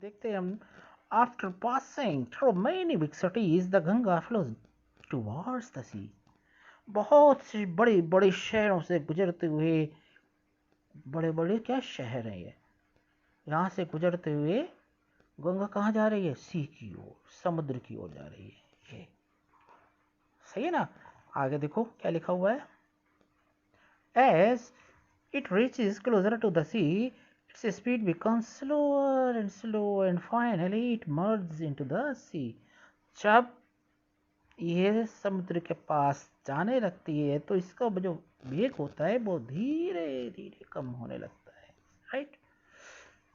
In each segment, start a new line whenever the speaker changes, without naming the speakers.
देखते हैं हम, after passing through many big cities the Ganga flows towards the sea. बहुत से बड़े बड़े शहरों से गुजरते हुए, बड़े बड़े क्या शहर हैं ये, यहाँ से गुजरते हुए गंगा कहाँ जा रही है? सी की ओर, समुद्र की ओर जा रही है। ये सही है ना? आगे देखो क्या लिखा हुआ है। As it reaches closer to the sea, its speed becomes slower and slower and finally it merges into the sea। जब ये समुद्र के पास जाने लगती है तो इसका जो वेग होता है वो धीरे धीरे कम होने लगता है। राइट,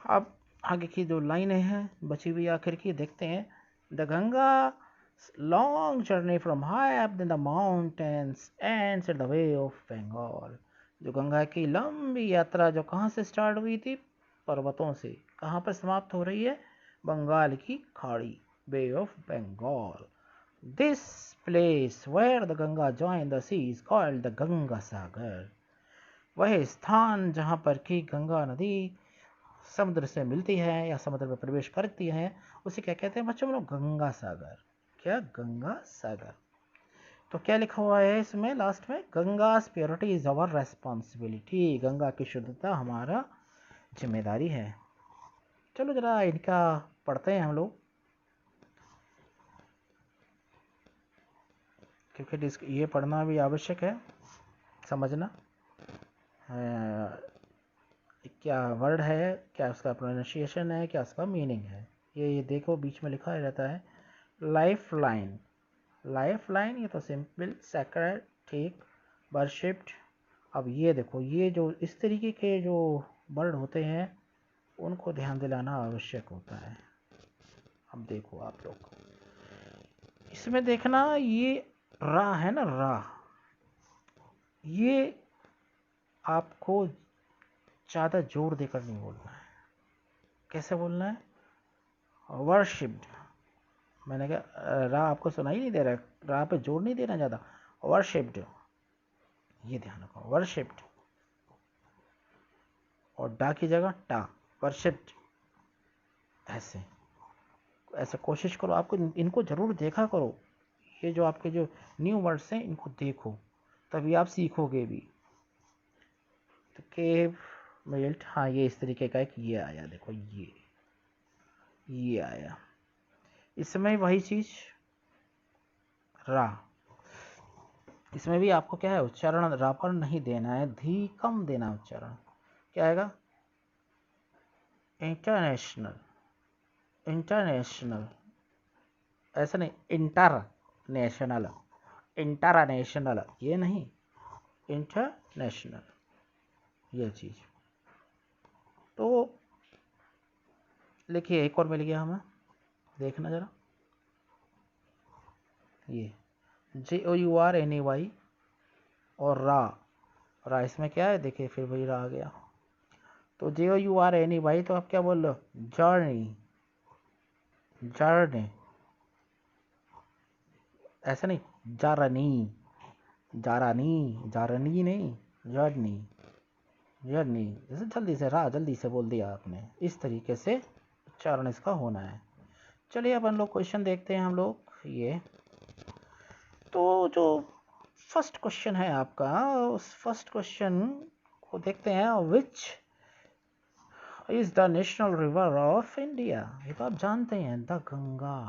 अब आगे की जो लाइनें हैं बची हुई आखिर की देखते हैं। The Ganga long journey from high up in the mountains ends at the bay of Bengal. जो गंगा की लंबी यात्रा जो कहाँ से स्टार्ट हुई थी? पर्वतों से। कहाँ पर समाप्त हो रही है? बंगाल की खाड़ी, bay of Bengal. This place where the Ganga join the sea is called the Ganga Sagar. वह स्थान जहाँ पर की गंगा नदी समुद्र से मिलती है या समुद्र में प्रवेश करती है उसे क्या कहते हैं बच्चों लोग? गंगा सागर। क्या? गंगा सागर। तो क्या लिखा हुआ है इसमें लास्ट में? Ganga's purity is our responsibility. Ganga की शुद्धता हमारा जिम्मेदारी है। चलो जरा इनका पढ़ते हैं हम लोग, क्योंकि ये पढ़ना भी आवश्यक है, समझना क्या वर्ड है, क्या उसका प्रोनाउंसिएशन है, क्या उसका मीनिंग है। ये देखो बीच में लिखा रहता है लाइफ लाइन। लाइफ लाइन ये तो सिंपल, सैक्रेड, ठीक, वर्शिप्ड। अब ये देखो, ये जो इस तरीके के जो वर्ड होते हैं उनको ध्यान दिलाना आवश्यक होता है। अब देखो आप लोग इसमें देखना, ये रा है ना, रा, ये आपको ज़्यादा जोर देकर नहीं बोलना है। कैसे बोलना है? वर्शिप्ड। मैंने कहा रा आपको सुनाई नहीं दे रहा है, रा पे जोर नहीं देना ज़्यादा। वर्शिप्ड, ये ध्यान रखो, वर्शिप्ड। और डा की जगह टा, वर्शिप्ड। ऐसे ऐसे कोशिश करो, आपको इनको जरूर देखा करो। ये जो आपके जो न्यू वर्ड्स हैं इनको देखो, तभी आप सीखोगे भी। तो केव मिल्ट, हाँ ये इस तरीके का एक ये आया, देखो ये आया। इसमें वही चीज रा, इसमें भी आपको क्या है, उच्चारण रा पर नहीं देना है, धी कम देना उच्चारण। क्या आएगा? इंटरनेशनल, इंटरनेशनल, ऐसा नहीं, इंटरनेशनल, इंटरनेशनल ये नहीं, इंटरनेशनल ये चीज। तो लिखिए, एक और मिल गया हमें, देखना जरा। ये JOURNAY और रा इसमें क्या है? देखिए फिर वही रा आ गया। तो JOURNAY तो आप क्या बोल रहे हो? जर्नी, जर्नी, ऐसा नहीं, जारनी, जारानी, जारनी नहीं, जर्नी, जर्नी। जैसे जल्दी से रा जल्दी से बोल दिया आपने, इस तरीके से उच्चारण इसका होना है। चलिए अब हम लोग क्वेश्चन देखते हैं हम लोग। ये तो जो फर्स्ट क्वेश्चन है आपका, उस फर्स्ट क्वेश्चन को देखते हैं। Which is the national river of India? ये तो आप जानते हैं, द गंगा।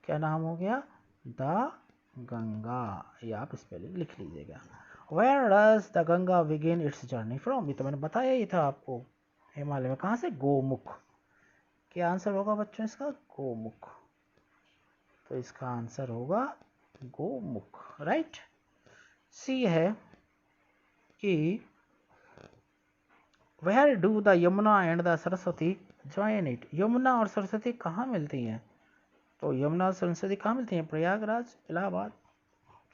क्या नाम हो गया? द गंगा। ये आप स्पेलिंग लिख लीजिएगा। Where does the Ganga begin its journey from? ये तो मैंने बताया ही था आपको, हिमालय में। कहाँ से? गोमुख। क्या आंसर होगा बच्चों इसका? गोमुख। तो इसका आंसर होगा गोमुख। राइट। सी है कि where do the Yamuna and the Saraswati join it? Yamuna और सरस्वती कहाँ मिलती हैं? तो यमुना और सरस्वती कहाँ मिलती हैं? प्रयागराज, इलाहाबाद,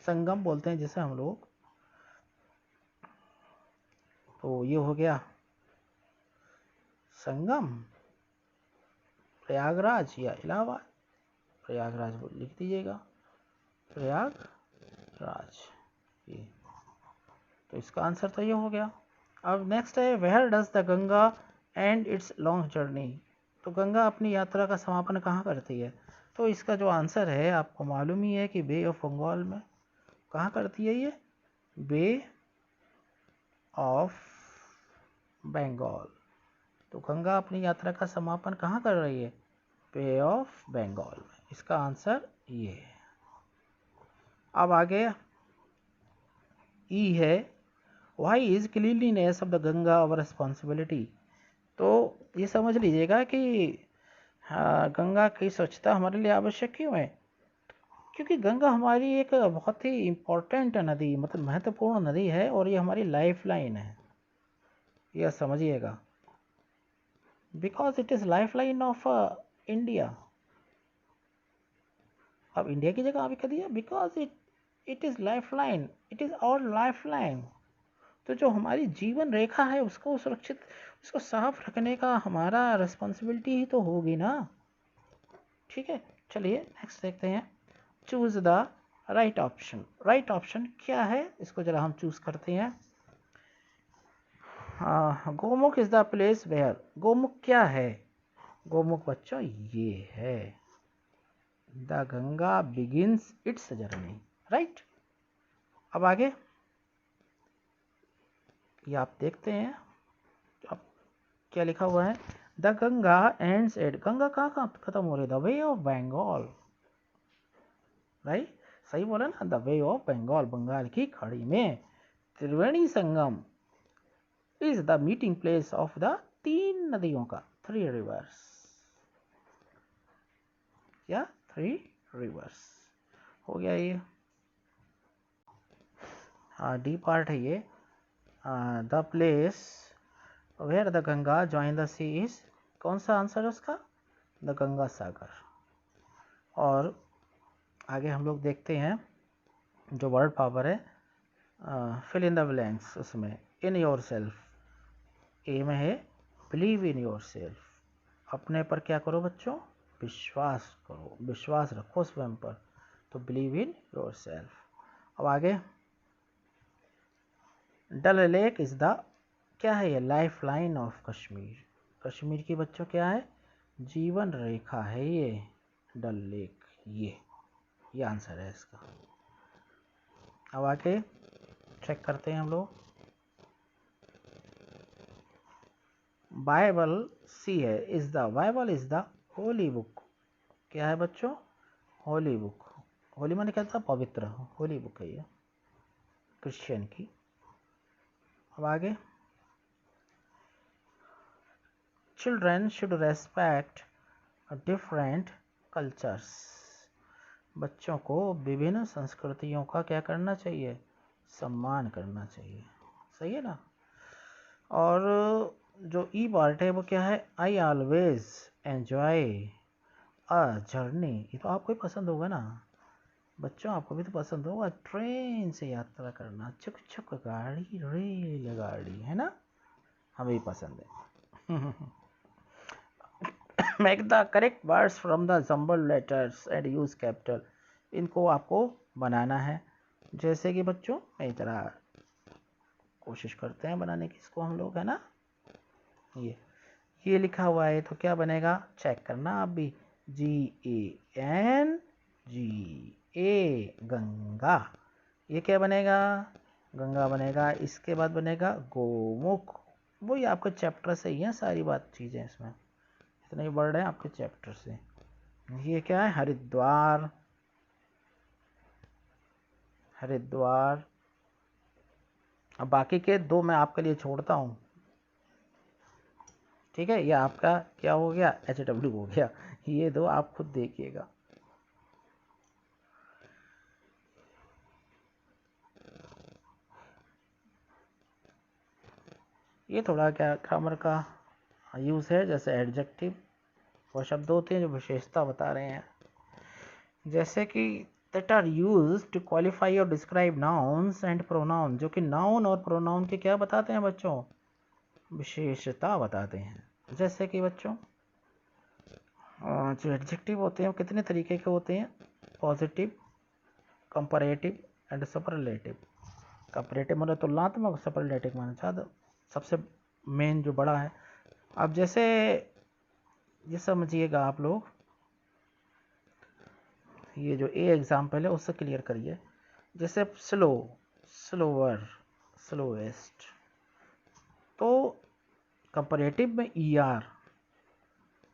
संगम बोलते हैं जिसे हम लोग। तो ये हो गया संगम, प्रयागराज या इलाहाबाद। प्रयागराज लिख दीजिएगा, प्रयागराज। ये तो इसका आंसर तो ये हो गया। अब नेक्स्ट है where does the Ganga end its long journey? तो गंगा अपनी यात्रा का समापन कहाँ करती है? तो इसका जो आंसर है आपको मालूम ही है कि बे ऑफ बंगाल में। कहाँ करती है ये? बे ऑफ बंगाल। तो गंगा अपनी यात्रा का समापन कहाँ कर रही है? बे ऑफ बंगाल में। इसका आंसर ये है। अब आगे ई है, why is cleanliness of the Ganga our responsibility. तो ये समझ लीजिएगा कि गंगा की स्वच्छता हमारे लिए आवश्यक क्यों है? क्योंकि गंगा हमारी एक बहुत ही इम्पोर्टेंट नदी, मतलब महत्वपूर्ण नदी है, और ये हमारी लाइफ लाइन है, यह समझिएगा। Because it is life line of India. अब इंडिया की जगह अभी कह दिया, because it is life line, it is our life line. तो जो हमारी जीवन रेखा है उसको सुरक्षित, उसको साफ रखने का हमारा रिस्पॉन्सिबिलिटी ही तो होगी ना। ठीक है, चलिए नेक्स्ट देखते हैं। Choose the right option. Right option क्या है, इसको जरा हम चूज करते हैं। Gomukh is the place where. Gomukh क्या है? गोमुख बच्चों ये है, the Ganga begins its journey. Right. अब आगे ये आप देखते हैं, अब क्या लिखा हुआ है? The Ganga ends at. Ganga कहाँ खत्म हो रही है? The bay of Bengal. Right, सही बोला ना, the bay of Bengal, Bengal की खाड़ी में। Triveni Sangam is the meeting place of the तीन नदियों का, 3 रिवर्स। क्या? 3 रिवर्स हो गया ये। हाँ, डी पार्ट है ये। The place where the Ganga join the sea is, कौन सा आंसर है उसका? द गंगा सागर। और आगे हम लोग देखते हैं जो वर्ड पावर है, फिल इन द ब्लैंक्स, उसमें इन योर सेल्फ। ए में है बिलीव इन योर सेल्फ, अपने पर क्या करो बच्चों? विश्वास करो, विश्वास रखो स्वयं पर, तो बिलीव इन योर सेल्फ। अब आगे, डल लेक इज द, क्या है ये? Life line of Kashmir. Kashmir की बच्चों क्या है? जीवन रेखा है ये, डल लेक। ये आंसर है इसका। अब आगे चेक करते हैं हम लोग। बाइबल सी है, is the, Bible is the Holi book. क्या है बच्चों? होली बुक। होली माने क्या था? पवित्र। होली बुक है ये क्रिश्चियन की। अब आगे, children should respect different cultures. बच्चों को विभिन्न संस्कृतियों का क्या करना चाहिए? सम्मान करना चाहिए। सही है ना। और जो ई पार्ट है वो क्या है? I always enjoy a journey. ये तो आपको ही पसंद होगा ना बच्चों, आपको भी तो पसंद होगा ट्रेन से यात्रा करना, छुक छुक गाड़ी, रेलगाड़ी, है ना, हमें भी पसंद है। Make the correct words from the jumble letters and use capital. इनको आपको बनाना है। जैसे कि बच्चों मैं जरा कोशिश करते हैं बनाने की इसको हम लोग, है ना। ये लिखा हुआ है तो क्या बनेगा? चेक करना आप भी। GANGA, गंगा। ये क्या बनेगा? गंगा बनेगा। इसके बाद बनेगा गोमुख। वही आपके चैप्टर से ही है सारी बात चीज़ें, इसमें इतने ही वर्ड हैं आपके चैप्टर से। ये क्या है? हरिद्वार। हरिद्वार। अब बाकी के 2 मैं आपके लिए छोड़ता हूँ, ठीक है। ये आपका क्या हो गया? HW हो गया। ये 2 आप खुद देखिएगा। ये थोड़ा क्या ग्रामर का यूज़ है, जैसे एडजेक्टिव, वो शब्द होते हैं जो विशेषता बता रहे हैं, जैसे कि that are used to qualify or describe nouns and pronoun, जो कि नाउन और प्रोनाउन के क्या बताते हैं बच्चों? विशेषता बताते हैं। जैसे कि बच्चों जो एडजेक्टिव होते हैं वो कितने तरीके के होते हैं? Positive, comparative and superlative. Comparative मतलब तुलनात्मक, सुपरलेटिव माने ज़्यादा, सबसे मेन जो बड़ा है। अब जैसे ये समझिएगा आप लोग, ये जो ए एग्जाम्पल है उससे क्लियर करिए। जैसे स्लो, स्लोअर, स्लोएस्ट, तो कंपैरेटिव में ई आर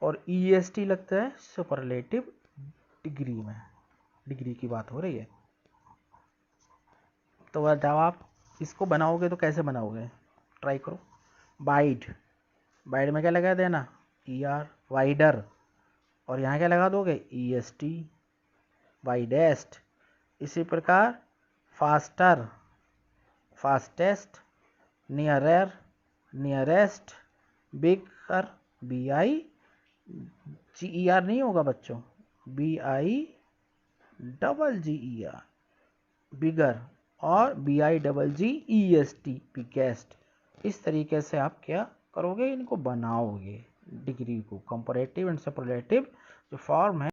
और ई एस टी लगता है सुपरलेटिव डिग्री में, डिग्री की बात हो रही है। तो जब आप इसको बनाओगे तो कैसे बनाओगे, ट्राई करो। वाइड, वाइड में क्या लगा देना, ई आर, वाइडर, और यहाँ क्या लगा दोगे, ई एस टी, वाइडेस्ट। इसी प्रकार faster, fastest, nearer, nearest, bigger, B I G E R नहीं होगा बच्चों, B I double G E R, bigger, और B I double G E S T, biggest. इस तरीके से आप क्या करोगे, इनको बनाओगे डिग्री को, कंपैरेटिव एंड सुपरलेटिव जो फॉर्म है